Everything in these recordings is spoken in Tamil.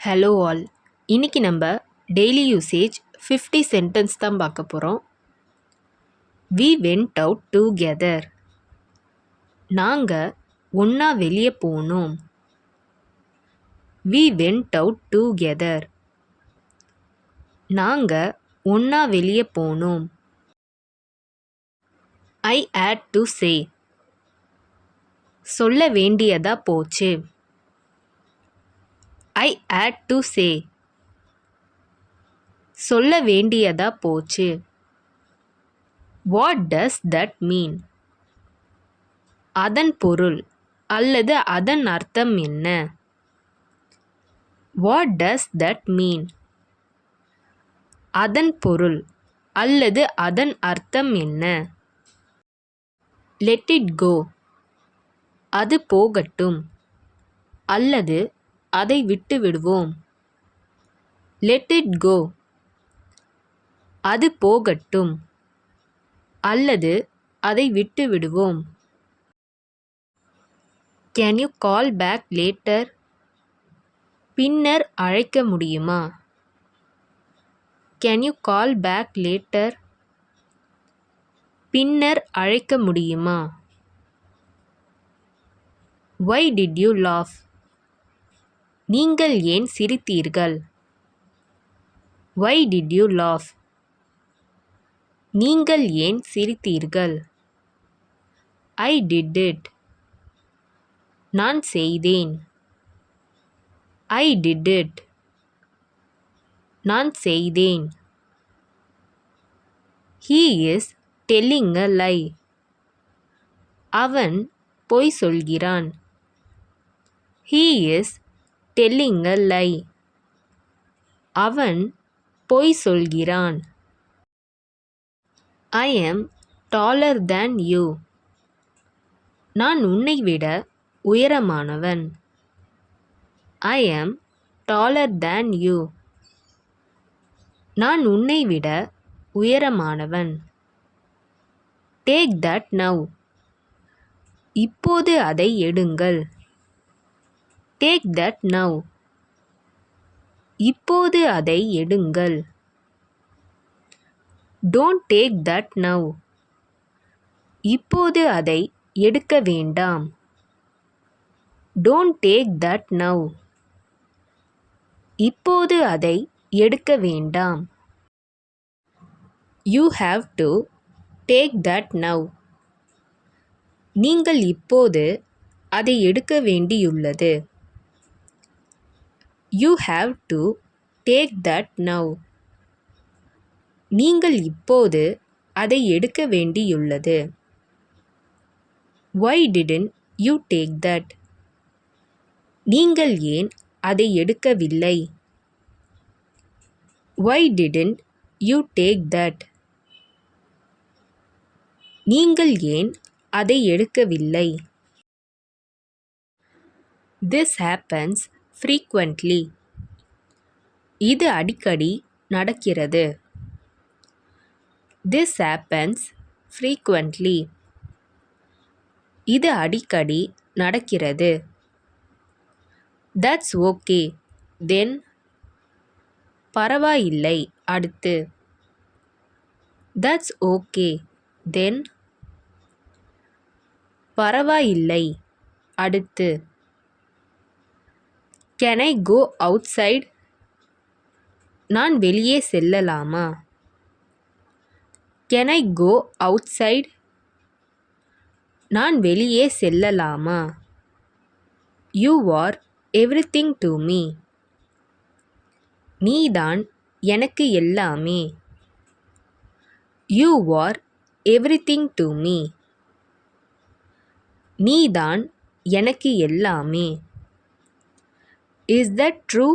Hello all. இன்னைக்கு நம்ம டெய்லி யூசேஜ் 50 சென்டென்ஸ் தான் பார்க்க போகிறோம். We went out together. நாங்கள் ஒன்றா வெளியே போனோம். We went out together. நாங்கள் ஒன்றா வெளியே போனோம். I had to say. சொல்ல வேண்டியதா போச்சு. I had to say. சொல்ல வேண்டியதா போச்சு. What does that mean? அதன் பொருள் அல்லது அதன் அர்த்தம் என்ன? What does that mean? அதன் பொருள் அல்லது அதன் அர்த்தம் என்ன? Let it go. அது போகட்டும் அல்லது அதை விட்டு விடுவோம். Let it go. அது போகட்டும் அல்லது அதை விட்டு விடுவோம். Can you call back later? பின்னர் அழைக்க முடியுமா? Can you call back later? பின்னர் அழைக்க முடியுமா? Why did you laugh? நீங்கள் ஏன் சிரித்தீர்கள்? Why did you laugh? நீங்கள் ஏன் சிரித்தீர்கள்? I did it. நான் செய்தேன். I did it. நான் செய்தேன். He is telling a lie. அவன் பொய் சொல்கிறான். He is telling a lie. அவன் பொய் சொல்கிறான். I am taller than you. நான் உன்னை விட உயரமானவன். I am taller than you. நான் உன்னை விட உயரமானவன். Take that now. இப்போது அதை எடுங்கள். Take that now. இப்போது அதை எடுங்கள். Don't take that now. இப்போது அதை எடுக்க வேண்டாம். Don't take that now. இப்போது அதை எடுக்க வேண்டாம். You have to take that now. நீங்கள் இப்போது அதை எடுக்க வேண்டியுள்ளது. You have to take that now. நீங்கள் இப்போது அதை எடுக்க வேண்டியுள்ளது. Why didn't you take that? நீங்கள் ஏன் அதை எடுக்கவில்லை? Why didn't you take that? நீங்கள் ஏன் அதை எடுக்கவில்லை? This happens frequently. இது அடிக்கடி நடக்கிறது. This happens frequently. இது அடிக்கடி நடக்கிறது. That's okay. Then பரவாயில்லை அடுத்து. That's okay. Then பரவாயில்லை அடுத்து. Can I go outside? நான் வெளியே செல்லலாமா? Can I go outside? நான் வெளியே செல்லலாமா? You are everything to me. நீதான் எனக்கு எல்லாமே. You are everything to me. நீதான் எனக்கு எல்லாமே. Is that true?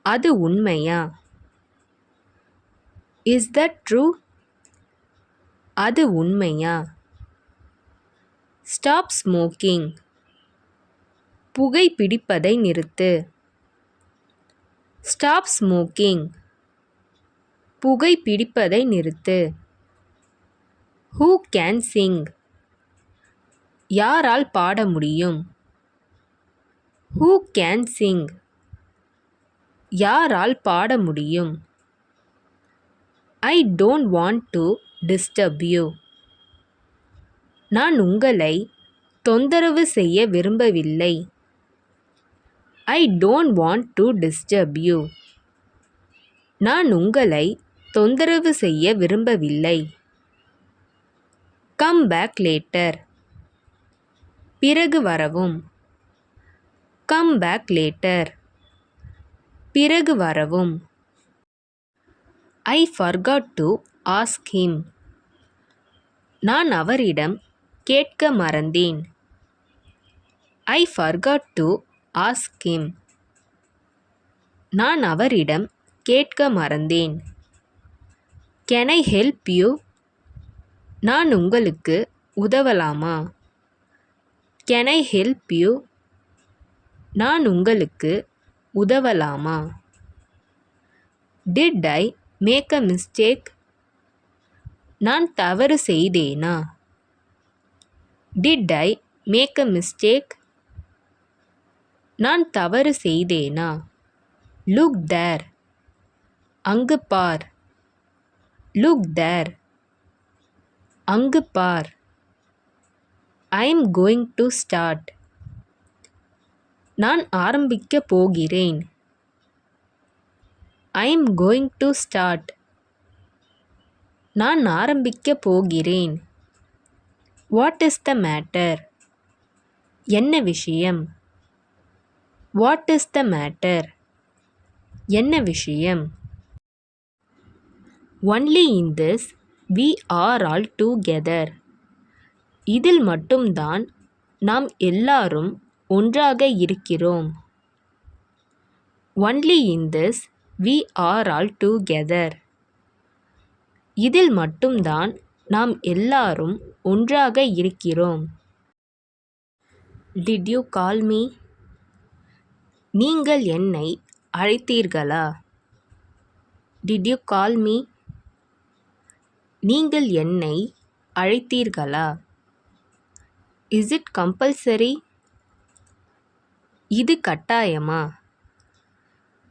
அது உண்மையா? Is that true? அது உண்மையா? Stop smoking. புகை பிடிப்பதை நிறுத்து. Stop smoking. புகை பிடிப்பதை நிறுத்து. Who can sing? யாரால் பாட முடியும்? Who can sing? யாரால் பாட முடியும்? I don't want to disturb you. நான் உங்களை தொந்தரவு செய்ய விரும்பவில்லை. I don't want to disturb you. நான் உங்களை தொந்தரவு செய்ய விரும்பவில்லை. Come back later. பிறகு வரவும். Come back later. பிறகு வரவும். I forgot to ask him. நான் அவரிடம் கேட்க மறந்தேன். I forgot to ask him. நான் அவரிடம் கேட்க மறந்தேன். Can I help you? நான் உங்களுக்கு உதவலாமா? Can I help you? நான் உங்களுக்கு உதவலாமா? Did I make a mistake? நான் தவறு செய்தேனா? Did I make a mistake? நான் தவறு செய்தேனா? Look there. அங்கு பார். Look there. அங்கு பார். I am going to start. நான் ஆரம்பிக்கப் போகிறேன். I am going to start. நான் ஆரம்பிக்கப் போகிறேன். What is the matter? என்ன விஷயம்? What is the matter? என்ன விஷயம்? Only in this we are all together. இதில் மட்டும்தான் நாம் எல்லாரும் ஒன்றாக இருக்கிறோம். Only in this we are all together. இதில் மட்டும்தான் நாம் எல்லாரும் ஒன்றாக இருக்கிறோம். Did you call me? நீங்கள் என்னை அழைத்தீர்களா? Did you call me? நீங்கள் என்னை அழைத்தீர்களா? Is it compulsory? இது கட்டாயமா?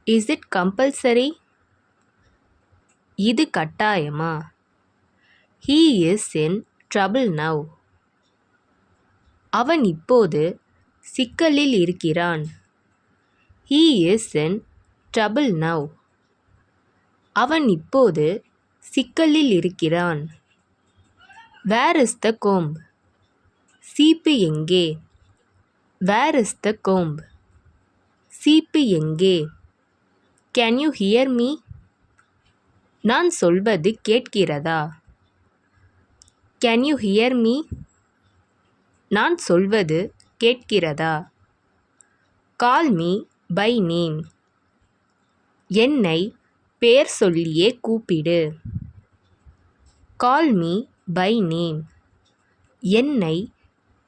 Is it compulsory? இது கட்டாயமா? He is in trouble now. அவன் இப்போது சிக்கலில் இருக்கிறான். He is in trouble now. அவன் இப்போது சிக்கலில் இருக்கிறான். Where is the comb? சீப்பு எங்கே? Where is the comb? சீப்பு எங்கே? Can you hear me? நான் சொல்வது கேட்கிறதா? Can you hear me? நான் சொல்வது கேட்கிறதா? Call me by name. என்னை பெயர் சொல்லியே கூப்பிடு. Call me by name. என்னை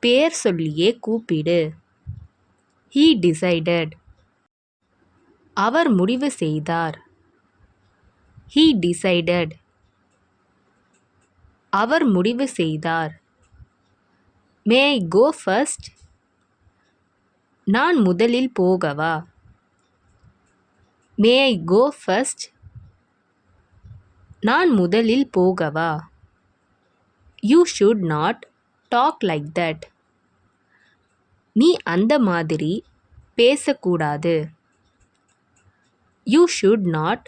பெயர் சொல்லியே கூப்பிடு. He decided. அவர் முடிவு செய்தார். He decided. அவர் முடிவு செய்தார். May I go first? நான் முதலில் போகவா? May I go first? நான் முதலில் போகவா? You should not talk like that. நீ அந்த மாதிரி பேசக்கூடாது. You should not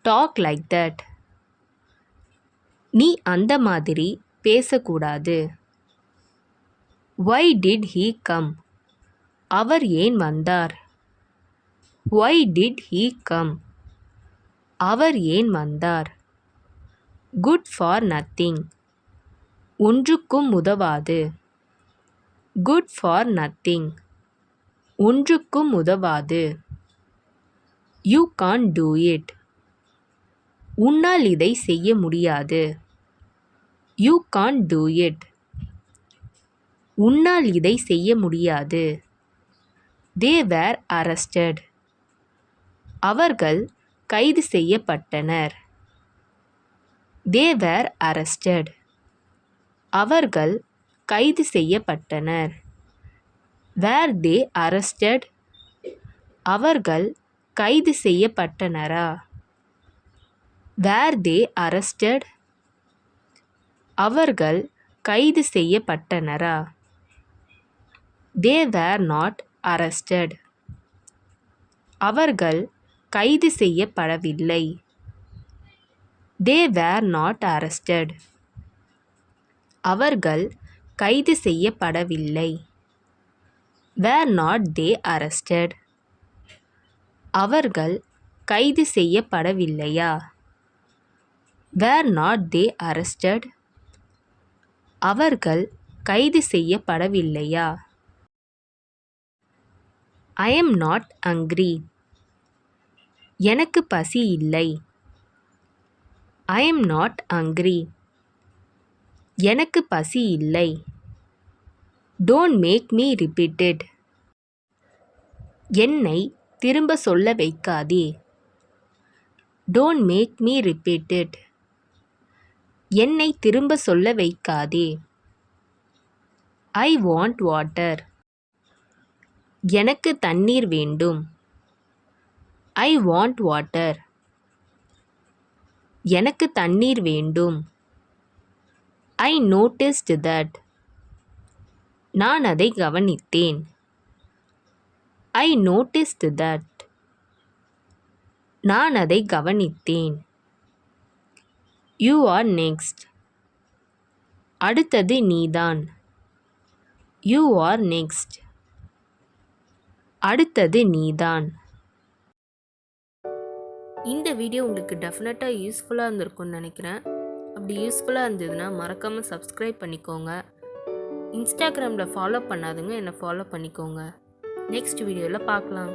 talk like that. நீ அந்த மாதிரி பேசக்கூடாது. Why did he come? அவர் ஏன் வந்தார்? Why did he come? அவர் ஏன் வந்தார்? Good for nothing. ஒன்றுக்கும் உதவாது. Good for nothing. ஒன்றுக்கும் உதவாது. You can't do it. உன்னால் இதை செய்ய முடியாது. You can't do it. உன்னால் இதை செய்ய முடியாது. They were arrested. அவர்கள் கைது செய்யப்பட்டனர். They were arrested. அவர்கள் கைது செய்யப்பட்டனர். Were they arrested? அவர்கள் கைது செய்யப்பட்டனரா? Were they arrested? அவர்கள் கைது செய்யப்பட்டனரா? They were not arrested. அவர்கள் கைது செய்யப்படவில்லை. They were not arrested. அவர்கள் கைது செய்யப்படவில்லை. Were not they arrested? அவர்கள் கைது செய்யப்படவில்லையா? Were not they arrested? அவர்கள் கைது செய்யப்படவில்லையா? I am not hungry. எனக்கு பசி இல்லை. I am not hungry. எனக்கு பசி இல்லை. Don't make me repeat it. என்னை திரும்ப சொல்ல வைக்காதே. Don't make me repeat it. என்னை திரும்ப சொல்ல வைக்காதே. I want water. எனக்கு தண்ணீர் வேண்டும். I want water. எனக்கு தண்ணீர் வேண்டும். I noticed that. நான் அதை கவனித்தேன். I noticed that. நான் அதை கவனித்தேன். You are next. அடுத்தது நீதான். You are next. அடுத்தது நீதான். இந்த வீடியோ உங்களுக்கு டெஃபினட்டாக யூஸ்ஃபுல்லாக இருந்திருக்கும்னு நினைக்கிறேன். அப்படி யூஸ்ஃபுல்லாக இருந்ததுன்னா மறக்காமல் சப்ஸ்கிரைப் பண்ணிக்கோங்க. இன்ஸ்டாகிராமில் ஃபாலோ பண்ணாதுங்க என்னை ஃபாலோ பண்ணிக்கோங்க. நெக்ஸ்ட் வீடியோவில் பார்க்கலாம்.